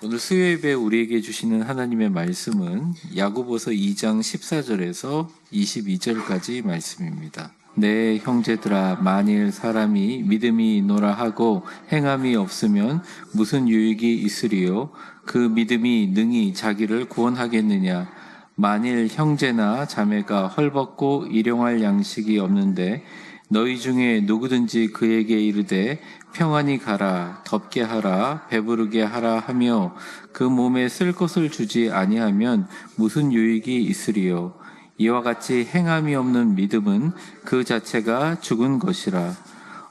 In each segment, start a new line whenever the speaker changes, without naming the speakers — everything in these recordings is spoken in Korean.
오늘 수요예배 우리에게 주시는 하나님의 말씀은 야고보서 2장 14절에서 22절까지 말씀입니다. 내 형제들아, 만일 사람이 믿음이 있노라 하고 행함이 없으면 무슨 유익이 있으리요? 그 믿음이 능히 자기를 구원하겠느냐? 만일 형제나 자매가 헐벗고 일용할 양식이 없는데 너희 중에 누구든지 그에게 이르되 평안히 가라, 덥게 하라, 배부르게 하라 하며 그 몸에 쓸 것을 주지 아니하면 무슨 유익이 있으리요? 이와 같이 행함이 없는 믿음은 그 자체가 죽은 것이라.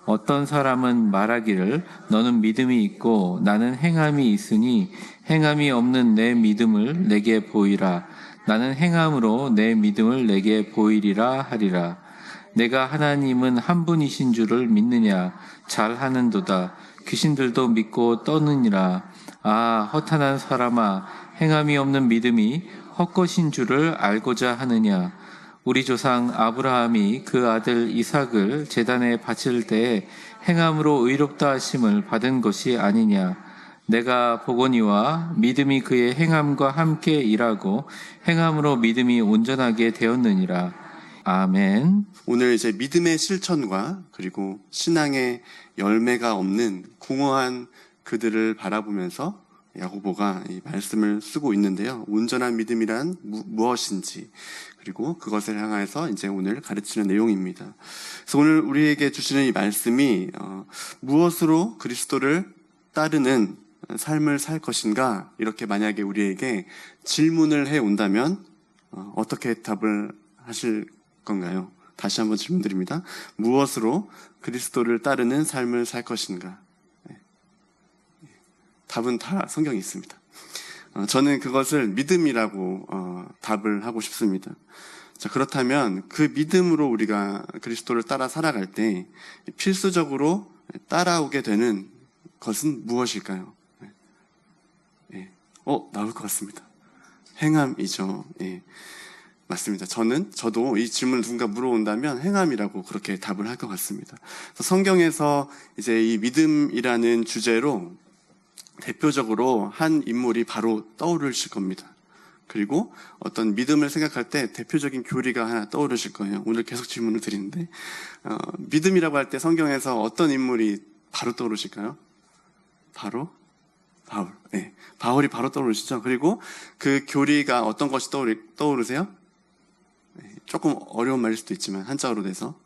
어떤 사람은 말하기를 너는 믿음이 있고 나는 행함이 있으니 행함이 없는 내 믿음을 내게 보이라. 나는 행함으로 내 믿음을 내게 보이리라 하리라. 내가 하나님은 한 분이신 줄을 믿느냐? 잘하는도다. 귀신들도 믿고 떠느니라. 아, 허탄한 사람아, 행함이 없는 믿음이 헛것인 줄을 알고자 하느냐? 우리 조상 아브라함이 그 아들 이삭을 제단에 바칠 때에 행함으로 의롭다 하심을 받은 것이 아니냐? 내가 보거니와 믿음이 그의 행함과 함께 일하고 행함으로 믿음이 온전하게 되었느니라. 아멘.
오늘 이제 믿음의 실천과 그리고 신앙의 열매가 없는 공허한 그들을 바라보면서 야고보가 이 말씀을 쓰고 있는데요. 온전한 믿음이란 무엇인지, 그리고 그것을 향해서 이제 오늘 가르치는 내용입니다. 그래서 오늘 우리에게 주시는 이 말씀이 무엇으로 그리스도를 따르는 삶을 살 것인가, 이렇게 만약에 우리에게 질문을 해 온다면 어떻게 답을 하실 건가요? 다시 한번 질문드립니다. 무엇으로 그리스도를 따르는 삶을 살 것인가? 답은 다 성경에 있습니다. 저는 그것을 믿음이라고 답을 하고 싶습니다. 자, 그렇다면 그 믿음으로 우리가 그리스도를 따라 살아갈 때 필수적으로 따라오게 되는 것은 무엇일까요? 나올 것 같습니다. 행함이죠. 맞습니다. 저도 이 질문을 누군가 물어온다면 행함이라고 그렇게 답을 할 것 같습니다. 그래서 성경에서 이제 이 믿음이라는 주제로 대표적으로 한 인물이 바로 떠오르실 겁니다. 그리고 어떤 믿음을 생각할 때 대표적인 교리가 하나 떠오르실 거예요. 오늘 계속 질문을 드리는데, 믿음이라고 할 때 성경에서 어떤 인물이 바로 떠오르실까요? 바로 바울. 바울이 바로 떠오르시죠. 그리고 그 교리가 어떤 것이 떠오르세요? 조금 어려운 말일 수도 있지만 한자어로 돼서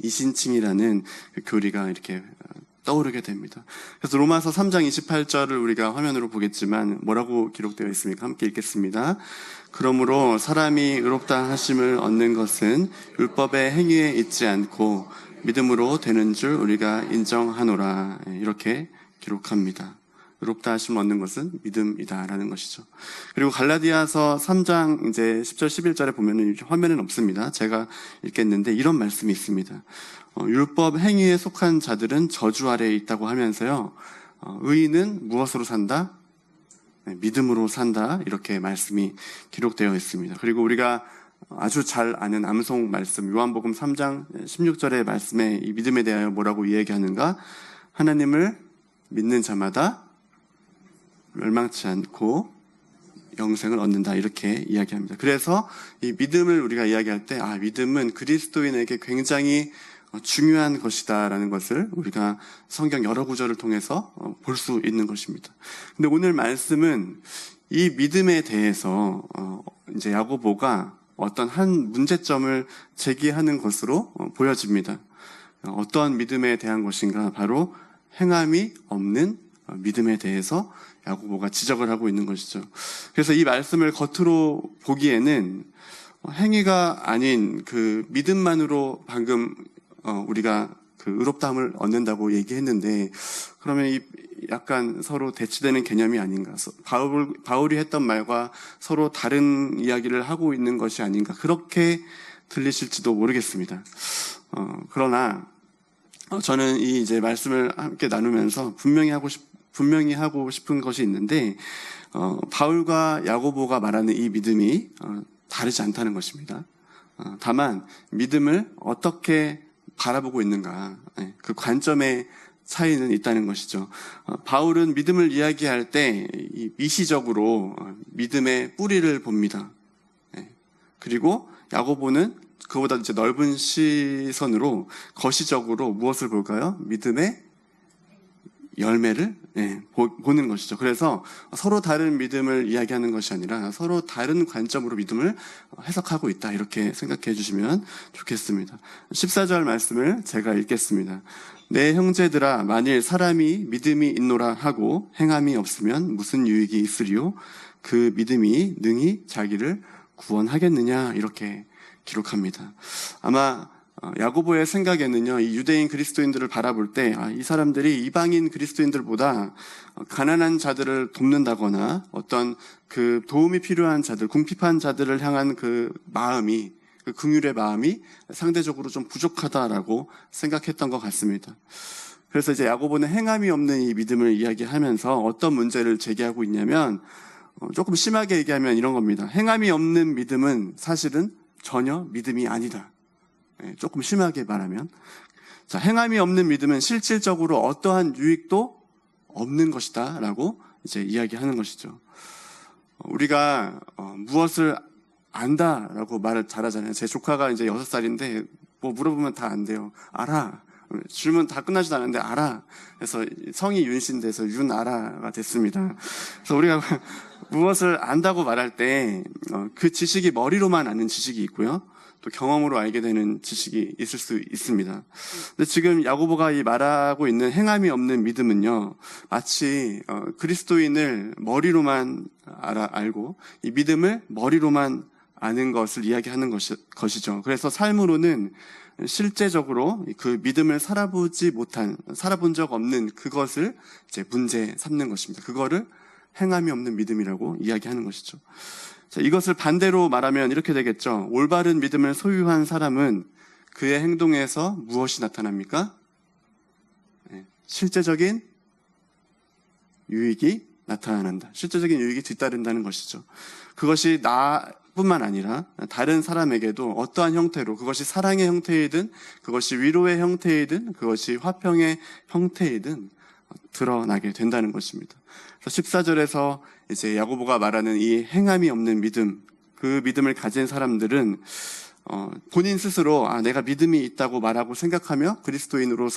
이신칭이라는 그 교리가 이렇게 떠오르게 됩니다. 그래서 로마서 3장 28절을 우리가 화면으로 보겠지만 뭐라고 기록되어 있습니까? 함께 읽겠습니다. 그러므로 사람이 의롭다 하심을 얻는 것은 율법의 행위에 있지 않고 믿음으로 되는 줄 우리가 인정하노라. 이렇게 기록합니다. 의롭다 하심을 얻는 것은 믿음이다라는 것이죠. 그리고 갈라디아서 3장 이제 10절 11절에 보면은 화면은 없습니다. 제가 읽겠는데 이런 말씀이 있습니다. 율법 행위에 속한 자들은 저주 아래에 있다고 하면서요. 의인은 무엇으로 산다? 믿음으로 산다. 이렇게 말씀이 기록되어 있습니다. 그리고 우리가 아주 잘 아는 암송 말씀 요한복음 3장 16절의 말씀에 이 믿음에 대하여 뭐라고 이야기하는가? 하나님을 믿는 자마다 멸망치 않고 영생을 얻는다, 이렇게 이야기합니다. 그래서 이 믿음을 우리가 이야기할 때 믿음은 그리스도인에게 굉장히 중요한 것이다라는 것을 우리가 성경 여러 구절을 통해서 볼 수 있는 것입니다. 근데 오늘 말씀은 이 믿음에 대해서 이제 야고보가 어떤 한 문제점을 제기하는 것으로 보여집니다. 어떠한 믿음에 대한 것인가? 바로 행함이 없는 믿음에 대해서 야고보가 지적을 하고 있는 것이죠. 그래서 이 말씀을 겉으로 보기에는 행위가 아닌 그 믿음만으로 방금 우리가 그 의롭다함을 얻는다고 얘기했는데, 그러면 이 약간 서로 대치되는 개념이 아닌가, 바울이 했던 말과 서로 다른 이야기를 하고 있는 것이 아닌가, 그렇게 들리실지도 모르겠습니다. 그러나 저는 이 이제 말씀을 함께 나누면서 분명히 하고 싶은 것이 있는데, 바울과 야고보가 말하는 이 믿음이 다르지 않다는 것입니다. 다만 믿음을 어떻게 바라보고 있는가, 그 관점에 차이는 있다는 것이죠. 바울은 믿음을 이야기할 때 이 미시적으로 믿음의 뿌리를 봅니다. 그리고 야고보는 그보다 이제 넓은 시선으로 거시적으로 무엇을 볼까요? 믿음의 열매를 보는 것이죠. 그래서 서로 다른 믿음을 이야기하는 것이 아니라 서로 다른 관점으로 믿음을 해석하고 있다, 이렇게 생각해 주시면 좋겠습니다. 14절 말씀을 제가 읽겠습니다. 내 형제들아, 만일 사람이 믿음이 있노라 하고 행함이 없으면 무슨 유익이 있으리요? 그 믿음이 능히 자기를 구원하겠느냐, 이렇게 기록합니다. 아마 야고보의 생각에는요, 이 유대인 그리스도인들을 바라볼 때 이 사람들이 이방인 그리스도인들보다 가난한 자들을 돕는다거나 어떤 그 도움이 필요한 자들, 궁핍한 자들을 향한 그 마음이, 그 긍휼의 마음이 상대적으로 좀 부족하다라고 생각했던 것 같습니다. 그래서 이제 야고보는 행함이 없는 이 믿음을 이야기하면서 어떤 문제를 제기하고 있냐면, 조금 심하게 얘기하면 이런 겁니다. 행함이 없는 믿음은 사실은 전혀 믿음이 아니다. 조금 심하게 말하면, 자, 행함이 없는 믿음은 실질적으로 어떠한 유익도 없는 것이다 라고 이제 이야기하는 것이죠. 우리가 무엇을 안다라고 말을 잘하잖아요. 제 조카가 이제 6살인데 뭐 물어보면 다 안돼요. 알아. 질문 다 끝나지도 않았는데 알아. 그래서 성이 윤씨인데서 윤아라가 됐습니다. 그래서 우리가 무엇을 안다고 말할 때 그 지식이 머리로만 아는 지식이 있고요, 또 경험으로 알게 되는 지식이 있을 수 있습니다. 근데 지금 야고보가 이 말하고 있는 행함이 없는 믿음은요, 마치 그리스도인을 머리로만 알고 이 믿음을 머리로만 아는 것을 이야기하는 것이죠. 그래서 삶으로는 실제적으로 그 믿음을 살아본 적 없는 그것을 이제 문제 삼는 것입니다. 그거를 행함이 없는 믿음이라고 이야기하는 것이죠. 자, 이것을 반대로 말하면 이렇게 되겠죠. 올바른 믿음을 소유한 사람은 그의 행동에서 무엇이 나타납니까? 실제적인 유익이 나타난다. 실제적인 유익이 뒤따른다는 것이죠. 그것이 나뿐만 아니라 다른 사람에게도 어떠한 형태로, 그것이 사랑의 형태이든 그것이 위로의 형태이든 그것이 화평의 형태이든 드러나게 된다는 것입니다. 그래서 14절에서 이제 야고보가 말하는 이 행함이 없는 믿음, 그 믿음을 가진 사람들은 본인 스스로 내가 믿음이 있다고 말하고 생각하며 그리스도인으로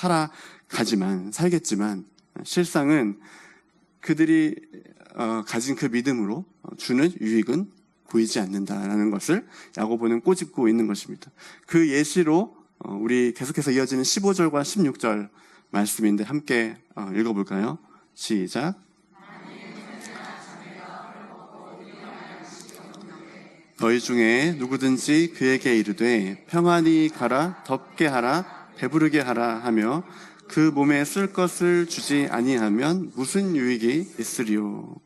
살겠지만 실상은 그들이 가진 그 믿음으로 주는 유익은 보이지 않는다라는 것을 야고보는 꼬집고 있는 것입니다. 그 예시로 우리 계속해서 이어지는 15절과 16절 말씀인데 함께 읽어볼까요? 시작. 너희 중에 누구든지 그에게 이르되 평안히 가라, 덥게 하라, 배부르게 하라 하며 그 몸에 쓸 것을 주지 아니하면 무슨 유익이 있으리요?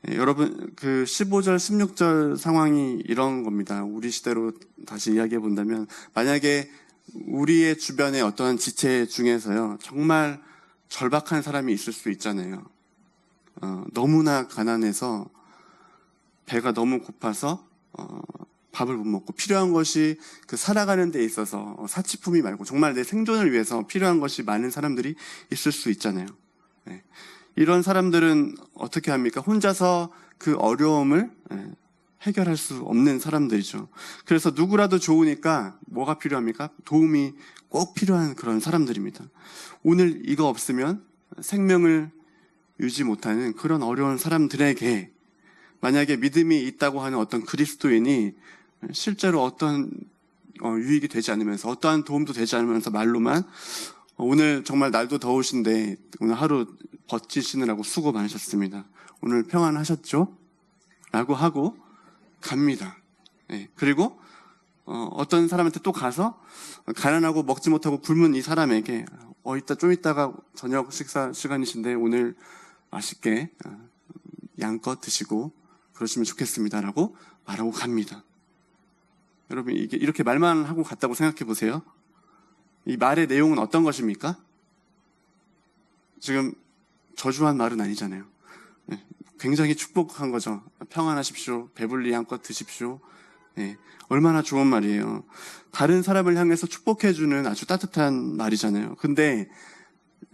여러분, 그 15절, 16절 상황이 이런 겁니다. 우리 시대로 다시 이야기해 본다면, 만약에 우리의 주변에 어떠한 지체 중에서요, 정말 절박한 사람이 있을 수 있잖아요. 너무나 가난해서 배가 너무 고파서 밥을 못 먹고 필요한 것이 그 살아가는 데 있어서 사치품이 말고 정말 내 생존을 위해서 필요한 것이 많은 사람들이 있을 수 있잖아요. 네. 이런 사람들은 어떻게 합니까? 혼자서 그 어려움을 해결할 수 없는 사람들이죠. 그래서 누구라도 좋으니까 뭐가 필요합니까? 도움이 꼭 필요한 그런 사람들입니다. 오늘 이거 없으면 생명을 유지 못하는 그런 어려운 사람들에게 만약에 믿음이 있다고 하는 어떤 그리스도인이 실제로 어떤 유익이 되지 않으면서 어떠한 도움도 되지 않으면서 말로만 오늘 정말 날도 더우신데 오늘 하루 버티시느라고 수고 많으셨습니다. 오늘 평안하셨죠? 라고 하고 갑니다. 네. 그리고 어떤 사람한테 또 가서 가난하고 먹지 못하고 굶은 이 사람에게 좀 이따가 저녁 식사 시간이신데 오늘 맛있게 양껏 드시고 그러시면 좋겠습니다라고 말하고 갑니다. 여러분, 이게 이렇게 말만 하고 갔다고 생각해 보세요. 이 말의 내용은 어떤 것입니까? 지금 저주한 말은 아니잖아요. 굉장히 축복한 거죠. 평안하십시오. 배불리 양껏 드십시오. 얼마나 좋은 말이에요. 다른 사람을 향해서 축복해주는 아주 따뜻한 말이잖아요. 근데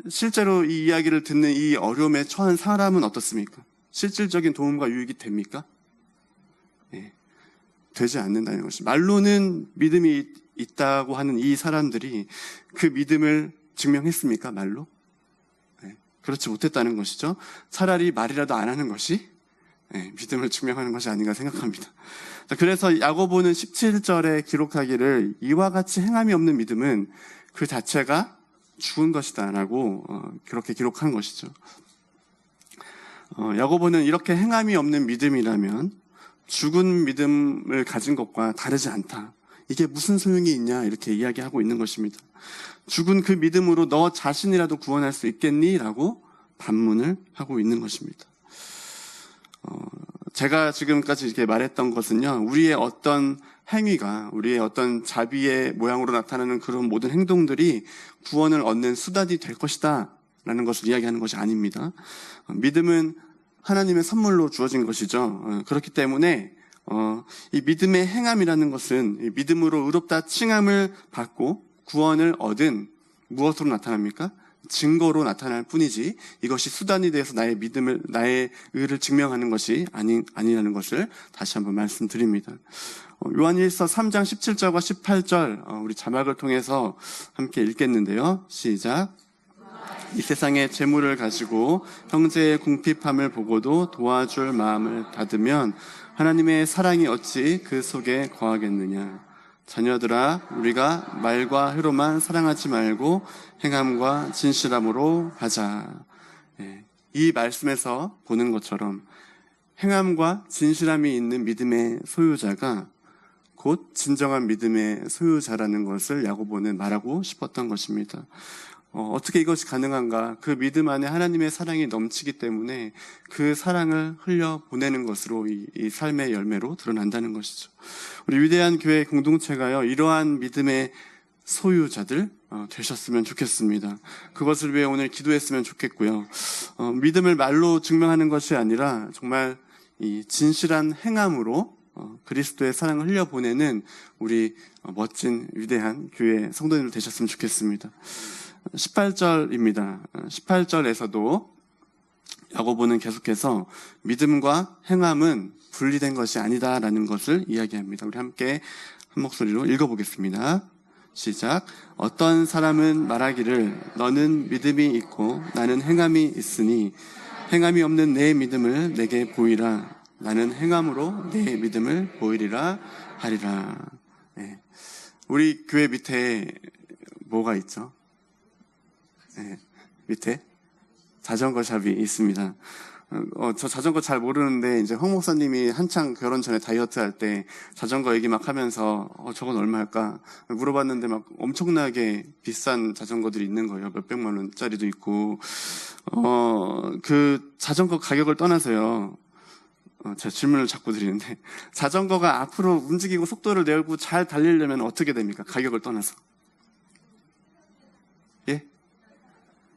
실제로 이 이야기를 듣는 이 어려움에 처한 사람은 어떻습니까? 실질적인 도움과 유익이 됩니까? 예, 되지 않는다는 것이. 말로는 믿음이 있다고 하는 이 사람들이 그 믿음을 증명했습니까? 말로? 예, 그렇지 못했다는 것이죠. 차라리 말이라도 안 하는 것이 믿음을 증명하는 것이 아닌가 생각합니다. 그래서 야고보는 17절에 기록하기를 이와 같이 행함이 없는 믿음은 그 자체가 죽은 것이다 라고 그렇게 기록한 것이죠. 야고보는 이렇게 행함이 없는 믿음이라면 죽은 믿음을 가진 것과 다르지 않다. 이게 무슨 소용이 있냐 이렇게 이야기하고 있는 것입니다. 죽은 그 믿음으로 너 자신이라도 구원할 수 있겠니? 라고 반문을 하고 있는 것입니다. 제가 지금까지 이렇게 말했던 것은요, 우리의 어떤 행위가, 우리의 어떤 자비의 모양으로 나타나는 그런 모든 행동들이 구원을 얻는 수단이 될 것이다 라는 것을 이야기하는 것이 아닙니다. 믿음은 하나님의 선물로 주어진 것이죠. 그렇기 때문에 이 믿음의 행함이라는 것은 이 믿음으로 의롭다 칭함을 받고 구원을 얻은 무엇으로 나타납니까? 증거로 나타날 뿐이지 이것이 수단이 되어서 나의 믿음을, 나의 의를 증명하는 것이 아니라는 것을 다시 한번 말씀드립니다. 요한일서 3장 17절과 18절 우리 자막을 통해서 함께 읽겠는데요. 시작. 이 세상의 재물을 가지고 형제의 궁핍함을 보고도 도와줄 마음을 닫으면 하나님의 사랑이 어찌 그 속에 거하겠느냐. 자녀들아, 우리가 말과 혀로만 사랑하지 말고 행함과 진실함으로 하자. 이 말씀에서 보는 것처럼 행함과 진실함이 있는 믿음의 소유자가 곧 진정한 믿음의 소유자라는 것을 야고보는 말하고 싶었던 것입니다. 어떻게 이것이 가능한가? 그 믿음 안에 하나님의 사랑이 넘치기 때문에 그 사랑을 흘려보내는 것으로 이 삶의 열매로 드러난다는 것이죠. 우리 위대한 교회 공동체가요, 이러한 믿음의 소유자들 되셨으면 좋겠습니다. 그것을 위해 오늘 기도했으면 좋겠고요. 믿음을 말로 증명하는 것이 아니라 정말 이 진실한 행함으로 그리스도의 사랑을 흘려보내는 우리 멋진 위대한 교회 성도님들 되셨으면 좋겠습니다. 18절입니다. 18절에서도 야고보는 계속해서 믿음과 행함은 분리된 것이 아니다라는 것을 이야기합니다. 우리 함께 한 목소리로 읽어보겠습니다. 시작. 어떤 사람은 말하기를 너는 믿음이 있고 나는 행함이 있으니 행함이 없는 내 믿음을 내게 보이라. 나는 행함으로 내 믿음을 보이리라 하리라. 네. 우리 교회 밑에 뭐가 있죠? 네, 밑에 자전거 샵이 있습니다. 저 자전거 잘 모르는데 이제 황 목사님이 한창 결혼 전에 다이어트 할 때 자전거 얘기 막 하면서 저건 얼마일까 물어봤는데 막 엄청나게 비싼 자전거들이 있는 거예요. 몇백만 원짜리도 있고 그 자전거 가격을 떠나서요. 제가 질문을 자꾸 드리는데 자전거가 앞으로 움직이고 속도를 내고 잘 달리려면 어떻게 됩니까? 가격을 떠나서. 예?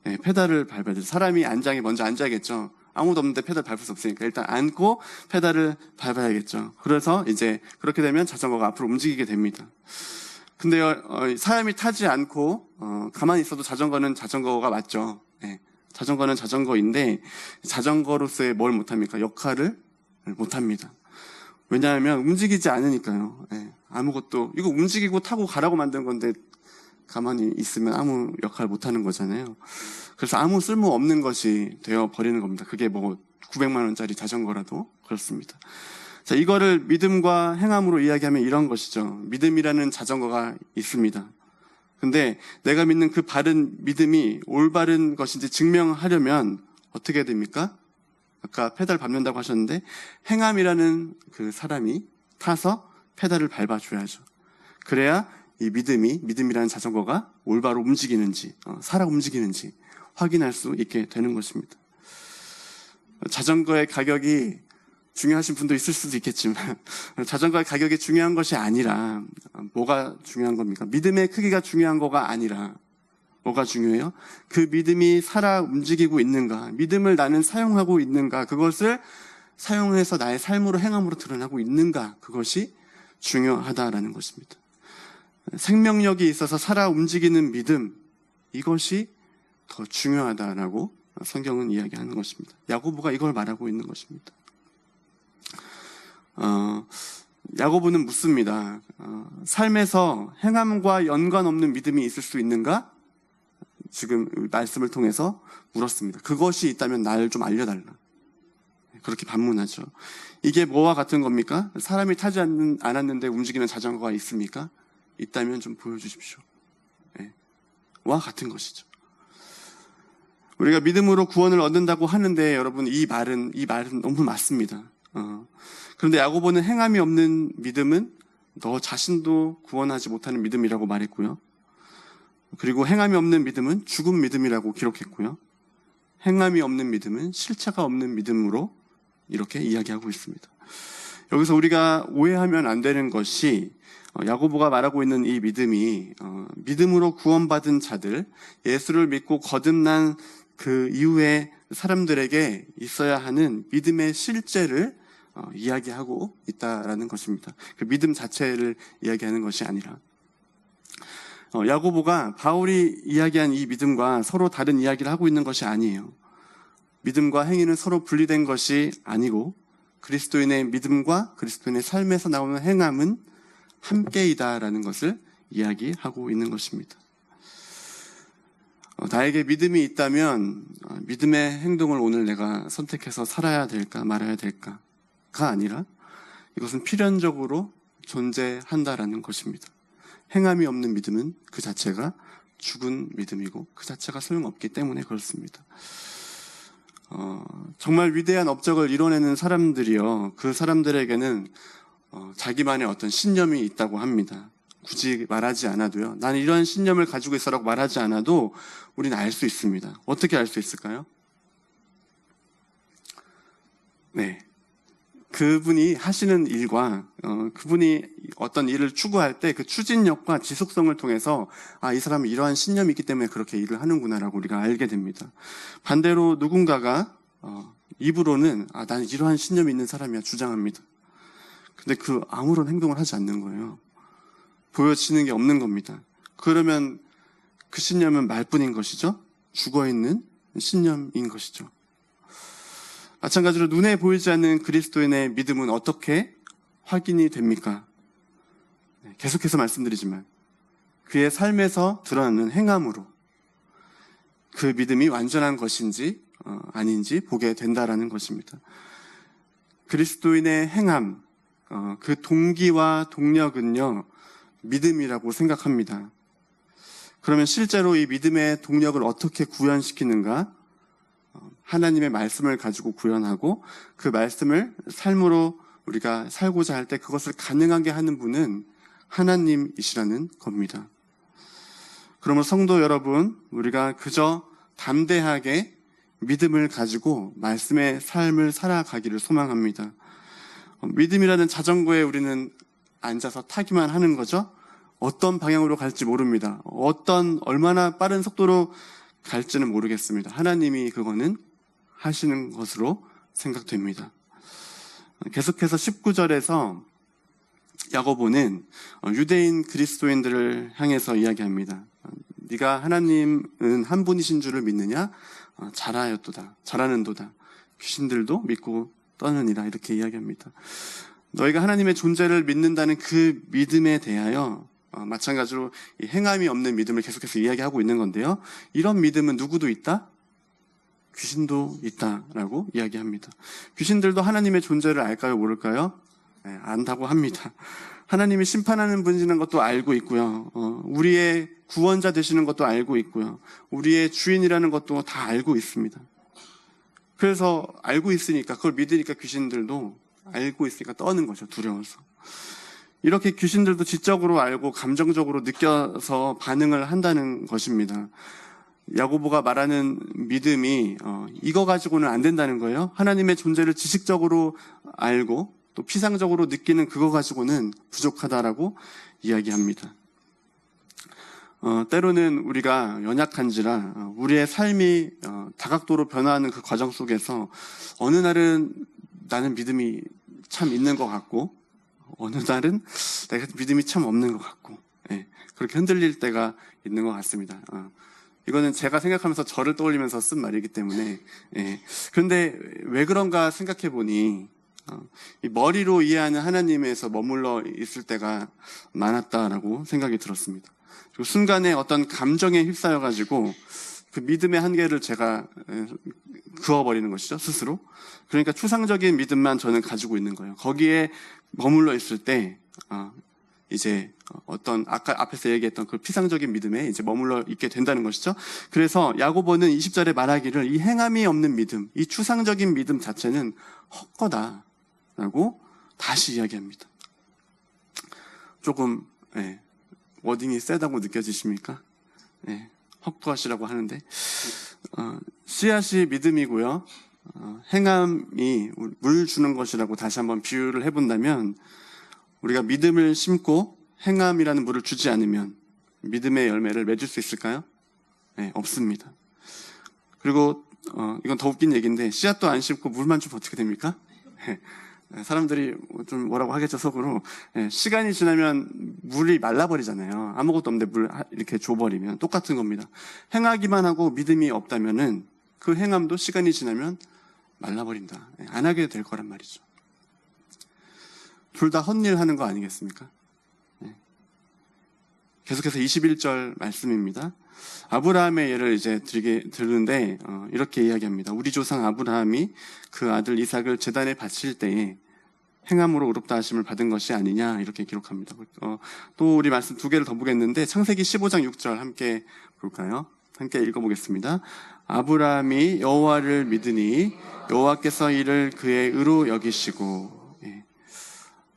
네, 페달을 밟아야 돼요. 사람이 먼저 앉아야겠죠. 아무도 없는데 페달 밟을 수 없으니까 일단 앉고 페달을 밟아야겠죠. 그래서 이제 그렇게 되면 자전거가 앞으로 움직이게 됩니다. 근데요, 사람이 타지 않고 가만히 있어도 자전거는 자전거가 맞죠. 네, 자전거는 자전거인데 자전거로서의 뭘 못합니까? 역할을 못합니다. 왜냐하면 움직이지 않으니까요. 네, 아무것도 이거 움직이고 타고 가라고 만든 건데 가만히 있으면 아무 역할 못하는 거잖아요. 그래서 아무 쓸모 없는 것이 되어 버리는 겁니다. 그게 뭐 900만 원짜리 자전거라도 그렇습니다. 자, 이거를 믿음과 행함으로 이야기하면 이런 것이죠. 믿음이라는 자전거가 있습니다. 근데 내가 믿는 그 바른 믿음이 올바른 것인지 증명하려면 어떻게 됩니까? 아까 페달 밟는다고 하셨는데 행함이라는 그 사람이 타서 페달을 밟아줘야죠. 그래야 이 믿음이라는 자전거가 올바로 움직이는지, 살아 움직이는지 확인할 수 있게 되는 것입니다. 자전거의 가격이 중요하신 분도 있을 수도 있겠지만 자전거의 가격이 중요한 것이 아니라 뭐가 중요한 겁니까? 믿음의 크기가 중요한 거가 아니라 뭐가 중요해요? 그 믿음이 살아 움직이고 있는가, 믿음을 나는 사용하고 있는가, 그것을 사용해서 나의 삶으로 행함으로 드러나고 있는가, 그것이 중요하다라는 것입니다. 생명력이 있어서 살아 움직이는 믿음, 이것이 더 중요하다라고 성경은 이야기하는 것입니다. 야고보가 이걸 말하고 있는 것입니다. 야고보는 묻습니다. 삶에서 행함과 연관 없는 믿음이 있을 수 있는가? 지금 말씀을 통해서 물었습니다. 그것이 있다면 날 좀 알려달라. 그렇게 반문하죠. 이게 뭐와 같은 겁니까? 사람이 타지 않았는데 움직이는 자전거가 있습니까? 있다면 좀 보여주십시오. 네. 와 같은 것이죠. 우리가 믿음으로 구원을 얻는다고 하는데 여러분 이 말은 너무 맞습니다. 그런데 야고보는 행함이 없는 믿음은 너 자신도 구원하지 못하는 믿음이라고 말했고요. 그리고 행함이 없는 믿음은 죽은 믿음이라고 기록했고요. 행함이 없는 믿음은 실체가 없는 믿음으로 이렇게 이야기하고 있습니다. 여기서 우리가 오해하면 안 되는 것이 야고보가 말하고 있는 이 믿음이 믿음으로 구원받은 자들, 예수를 믿고 거듭난 그 이후에 사람들에게 있어야 하는 믿음의 실제를 이야기하고 있다라는 것입니다. 그 믿음 자체를 이야기하는 것이 아니라 야고보가 바울이 이야기한 이 믿음과 서로 다른 이야기를 하고 있는 것이 아니에요. 믿음과 행위는 서로 분리된 것이 아니고 그리스도인의 믿음과 그리스도인의 삶에서 나오는 행함은 함께이다라는 것을 이야기하고 있는 것입니다. 나에게 믿음이 있다면 믿음의 행동을 오늘 내가 선택해서 살아야 될까 말아야 될까가 아니라 이것은 필연적으로 존재한다라는 것입니다. 행함이 없는 믿음은 그 자체가 죽은 믿음이고 그 자체가 소용없기 때문에 그렇습니다. 정말 위대한 업적을 이뤄내는 사람들이요, 그 사람들에게는 자기만의 어떤 신념이 있다고 합니다. 굳이 말하지 않아도요, 나는 이런 신념을 가지고 있어라고 말하지 않아도 우리는 알 수 있습니다. 어떻게 알 수 있을까요? 네, 그분이 하시는 일과 그분이 어떤 일을 추구할 때 그 추진력과 지속성을 통해서 이 사람은 이러한 신념이 있기 때문에 그렇게 일을 하는구나라고 우리가 알게 됩니다. 반대로 누군가가 입으로는 나는 이러한 신념이 있는 사람이야 주장합니다. 근데 그 아무런 행동을 하지 않는 거예요. 보여지는 게 없는 겁니다. 그러면 그 신념은 말뿐인 것이죠. 죽어있는 신념인 것이죠. 마찬가지로 눈에 보이지 않는 그리스도인의 믿음은 어떻게 확인이 됩니까? 계속해서 말씀드리지만 그의 삶에서 드러나는 행함으로 그 믿음이 완전한 것인지 아닌지 보게 된다라는 것입니다. 그리스도인의 행함, 그 동기와 동력은요, 믿음이라고 생각합니다. 그러면 실제로 이 믿음의 동력을 어떻게 구현시키는가? 하나님의 말씀을 가지고 구현하고 그 말씀을 삶으로 우리가 살고자 할 때 그것을 가능하게 하는 분은 하나님이시라는 겁니다. 그러면 성도 여러분, 우리가 그저 담대하게 믿음을 가지고 말씀의 삶을 살아가기를 소망합니다. 믿음이라는 자전거에 우리는 앉아서 타기만 하는 거죠. 어떤 방향으로 갈지 모릅니다. 얼마나 빠른 속도로 갈지는 모르겠습니다. 하나님이 그거는 하시는 것으로 생각됩니다. 계속해서 19절에서 야고보는 유대인 그리스도인들을 향해서 이야기합니다. 네가 하나님은 한 분이신 줄을 믿느냐? 잘하는도다. 귀신들도 믿고 떠느니라. 이렇게 이야기합니다. 너희가 하나님의 존재를 믿는다는 그 믿음에 대하여 마찬가지로 이 행함이 없는 믿음을 계속해서 이야기하고 있는 건데요. 이런 믿음은 누구도 있다? 귀신도 있다라고 이야기합니다. 귀신들도 하나님의 존재를 알까요? 모를까요? 네, 안다고 합니다. 하나님이 심판하는 분이시는 것도 알고 있고요. 우리의 구원자 되시는 것도 알고 있고요. 우리의 주인이라는 것도 다 알고 있습니다. 그래서 알고 있으니까, 그걸 믿으니까 귀신들도 알고 있으니까 떠는 거죠. 두려워서. 이렇게 귀신들도 지적으로 알고 감정적으로 느껴서 반응을 한다는 것입니다. 야고보가 말하는 믿음이 이거 가지고는 안 된다는 거예요. 하나님의 존재를 지식적으로 알고 또 피상적으로 느끼는 그거 가지고는 부족하다라고 이야기합니다. 때로는 우리가 연약한지라 우리의 삶이 다각도로 변화하는 그 과정 속에서 어느 날은 나는 믿음이 참 있는 것 같고 어느 날은 내가 믿음이 참 없는 것 같고 그렇게 흔들릴 때가 있는 것 같습니다. 이거는 제가 생각하면서 저를 떠올리면서 쓴 말이기 때문에. 예. 그런데 왜 그런가 생각해 보니 이 머리로 이해하는 하나님에서 머물러 있을 때가 많았다라고 생각이 들었습니다. 그리고 순간에 어떤 감정에 휩싸여 가지고 그 믿음의 한계를 제가 그어버리는 것이죠, 스스로. 그러니까 추상적인 믿음만 저는 가지고 있는 거예요. 거기에 머물러 있을 때 이제 어떤 아까 앞에서 얘기했던 그 피상적인 믿음에 이제 머물러 있게 된다는 것이죠. 그래서 야고보는 20절에 말하기를 이 행함이 없는 믿음, 이 추상적인 믿음 자체는 헛거다라고 다시 이야기합니다. 조금 워딩이 세다고 느껴지십니까? 헛것이라고 하는데 씨앗이 믿음이고요. 행함이 물 주는 것이라고 다시 한번 비유를 해본다면 우리가 믿음을 심고 행함이라는 물을 주지 않으면 믿음의 열매를 맺을 수 있을까요? 없습니다. 그리고 이건 더 웃긴 얘기인데 씨앗도 안 심고 물만 주면 어떻게 됩니까? 사람들이 좀 뭐라고 하겠죠, 속으로. 시간이 지나면 물이 말라버리잖아요. 아무것도 없는데 물 이렇게 줘버리면 똑같은 겁니다. 행하기만 하고 믿음이 없다면은 그 행함도 시간이 지나면 말라버린다. 안 하게 될 거란 말이죠. 둘 다 헛일 하는 거 아니겠습니까? 계속해서 21절 말씀입니다. 아브라함의 예를 이제 들는데 이렇게 이야기합니다. 우리 조상 아브라함이 그 아들 이삭을 제단에 바칠 때에 행함으로 의롭다 하심을 받은 것이 아니냐 이렇게 기록합니다. 또 우리 말씀 두 개를 더 보겠는데 창세기 15장 6절 함께 볼까요? 함께 읽어보겠습니다. 아브라함이 여호와를 믿으니 여호와께서 이를 그의 의로 여기시고.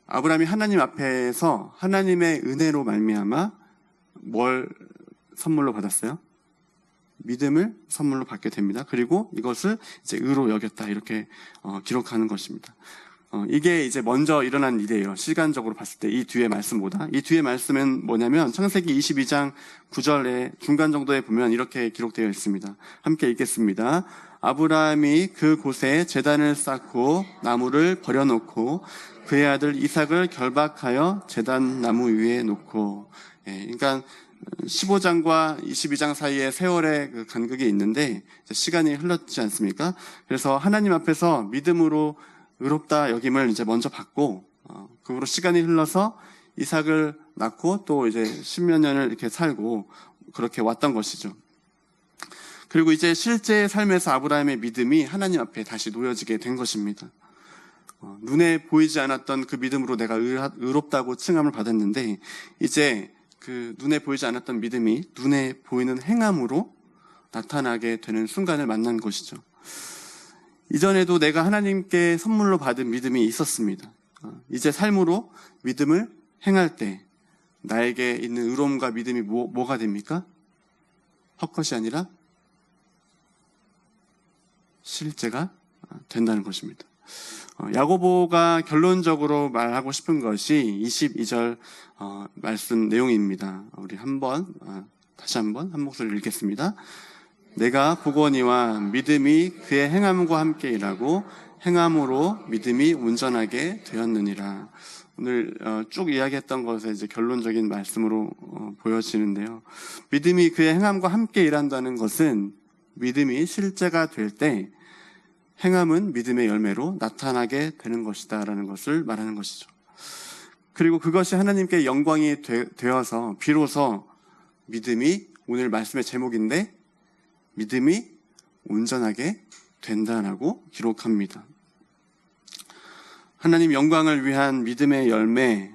아브라함이 하나님 앞에서 하나님의 은혜로 말미암아 뭘 선물로 받았어요? 믿음을 선물로 받게 됩니다. 그리고 이것을 이제 의로 여겼다 이렇게 기록하는 것입니다. 이게 이제 먼저 일어난 일이에요. 시간적으로 봤을 때 이 뒤의 말씀보다. 이 뒤의 말씀은 뭐냐면 창세기 22장 9절에 중간 정도에 보면 이렇게 기록되어 있습니다. 함께 읽겠습니다. 아브라함이 그 곳에 제단을 쌓고 나무를 버려놓고 그의 아들 이삭을 결박하여 제단 나무 위에 놓고. 그러니까 15장과 22장 사이에 세월의 그 간극이 있는데 시간이 흘렀지 않습니까? 그래서 하나님 앞에서 믿음으로 의롭다 여김을 이제 먼저 받고 그 후로 시간이 흘러서 이삭을 낳고 또 이제 10몇 년을 이렇게 살고 그렇게 왔던 것이죠. 그리고 이제 실제 삶에서 아브라함의 믿음이 하나님 앞에 다시 놓여지게 된 것입니다. 눈에 보이지 않았던 그 믿음으로 내가 의롭다고 칭함을 받았는데 이제 그 눈에 보이지 않았던 믿음이 눈에 보이는 행함으로 나타나게 되는 순간을 만난 것이죠. 이전에도 내가 하나님께 선물로 받은 믿음이 있었습니다. 이제 삶으로 믿음을 행할 때 나에게 있는 의로움과 믿음이 뭐가 됩니까? 헛것이 아니라 실제가 된다는 것입니다. 야고보가 결론적으로 말하고 싶은 것이 22절 말씀 내용입니다. 우리 다시 한번 한 목소리를 읽겠습니다. 내가 보거니와 믿음이 그의 행함과 함께 일하고 행함으로 믿음이 온전하게 되었느니라. 오늘 쭉 이야기했던 것의 이제 결론적인 말씀으로 보여지는데요. 믿음이 그의 행함과 함께 일한다는 것은 믿음이 실제가 될 때 행함은 믿음의 열매로 나타나게 되는 것이다라는 것을 말하는 것이죠. 그리고 그것이 하나님께 영광이 되어서 비로소 믿음이 오늘 말씀의 제목인데 믿음이 온전하게 된다라고 기록합니다. 하나님 영광을 위한 믿음의 열매,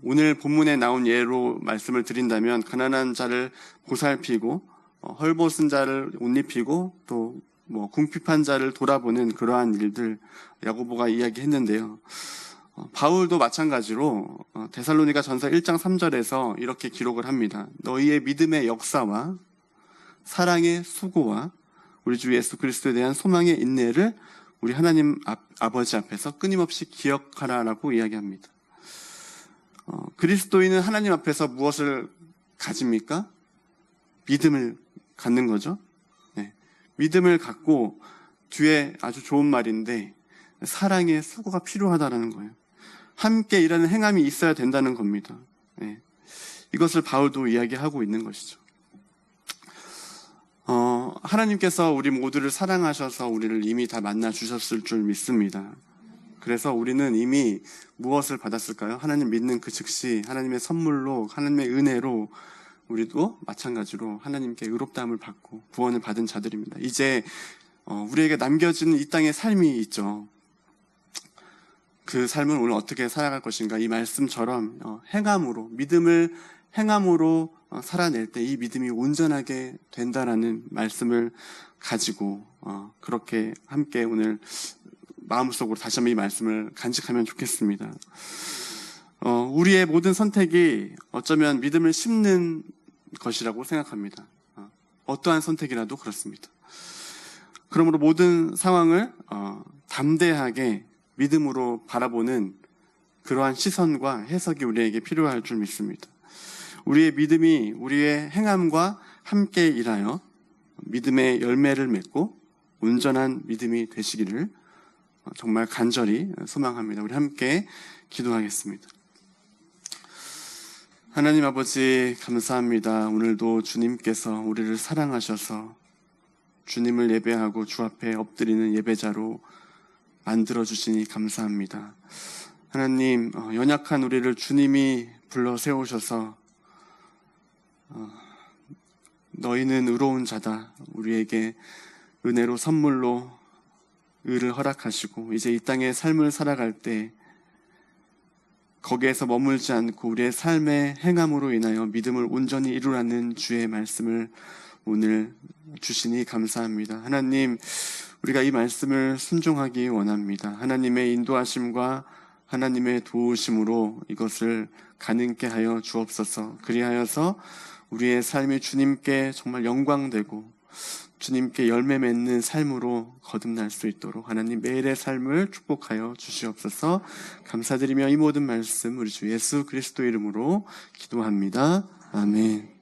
오늘 본문에 나온 예로 말씀을 드린다면 가난한 자를 보살피고 헐벗은 자를 옷 입히고 또 궁핍한 자를 돌아보는 그러한 일들 야고보가 이야기했는데요. 바울도 마찬가지로 데살로니가 전서 1장 3절에서 이렇게 기록을 합니다. 너희의 믿음의 역사와 사랑의 수고와 우리 주 예수 그리스도에 대한 소망의 인내를 우리 하나님 아버지 앞에서 끊임없이 기억하라라고 이야기합니다. 그리스도인은 하나님 앞에서 무엇을 가집니까? 믿음을 갖는 거죠. 믿음을 갖고 뒤에 아주 좋은 말인데 사랑의 수고가 필요하다는 거예요. 함께 일하는 행함이 있어야 된다는 겁니다. 이것을 바울도 이야기하고 있는 것이죠. 하나님께서 우리 모두를 사랑하셔서 우리를 이미 다 만나 주셨을 줄 믿습니다. 그래서 우리는 이미 무엇을 받았을까요? 하나님 믿는 그 즉시 하나님의 선물로, 하나님의 은혜로 우리도 마찬가지로 하나님께 의롭다함을 받고 구원을 받은 자들입니다. 이제 우리에게 남겨진 이 땅의 삶이 있죠. 그 삶을 오늘 어떻게 살아갈 것인가, 이 말씀처럼 행함으로, 믿음을 행함으로 살아낼 때 이 믿음이 온전하게 된다라는 말씀을 가지고 그렇게 함께 오늘 마음속으로 다시 한번 이 말씀을 간직하면 좋겠습니다. 우리의 모든 선택이 어쩌면 믿음을 심는 것이라고 생각합니다. 어떠한 선택이라도 그렇습니다. 그러므로 모든 상황을 담대하게 믿음으로 바라보는 그러한 시선과 해석이 우리에게 필요할 줄 믿습니다. 우리의 믿음이 우리의 행함과 함께 일하여 믿음의 열매를 맺고 온전한 믿음이 되시기를 정말 간절히 소망합니다. 우리 함께 기도하겠습니다. 하나님 아버지, 감사합니다. 오늘도 주님께서 우리를 사랑하셔서 주님을 예배하고 주 앞에 엎드리는 예배자로 만들어주시니 감사합니다. 하나님, 연약한 우리를 주님이 불러 세우셔서 너희는 의로운 자다, 우리에게 은혜로 선물로 의를 허락하시고 이제 이 땅의 삶을 살아갈 때 거기에서 머물지 않고 우리의 삶의 행함으로 인하여 믿음을 온전히 이루라는 주의 말씀을 오늘 주시니 감사합니다. 하나님, 우리가 이 말씀을 순종하기 원합니다. 하나님의 인도하심과 하나님의 도우심으로 이것을 가능케 하여 주옵소서. 그리하여서 우리의 삶이 주님께 정말 영광되고 주님께 열매 맺는 삶으로 거듭날 수 있도록 하나님 매일의 삶을 축복하여 주시옵소서. 감사드리며 이 모든 말씀 우리 주 예수 그리스도 이름으로 기도합니다. 아멘.